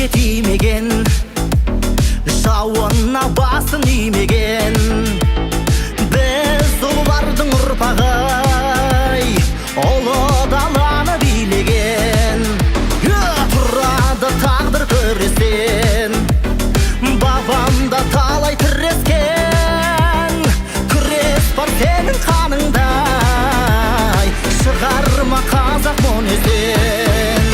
елге тимеген, жауына басын имеген. Біз ұлылардың ұрпағы, ұлы даланы билеген. Тұрады тағдыр күресен, бабамда талай тірескен. Күрес бар сенің қаныңдай, шығарма қазақ мұнезден.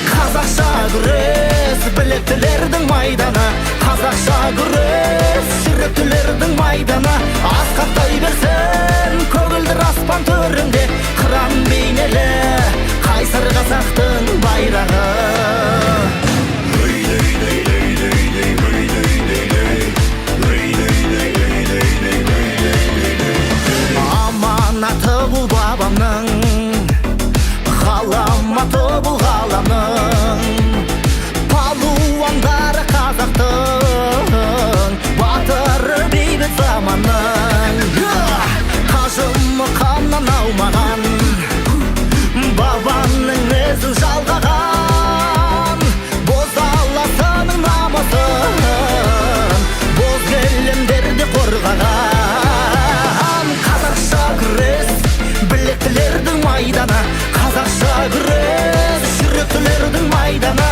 Қазақша күрес білектілердің майданы, қазақша күрес жүректілердің майданы. Асқақтай берсін көгілдір аспан төрінде, қыран бейнелі қайсар қазақтың байрағы. Аманаты бұл бабамның, ғаламаты бұл ғаламның. Палуандары қазақтың, батыры бейбіт заманның. Қажымы қаннан аумаған, бабаның ізін жалғаған. Боз аласының намысын, боз келемдерді қорғаған. Қазақша күрес білектілердің майданы, қазақша күрес жүректілердің майданы.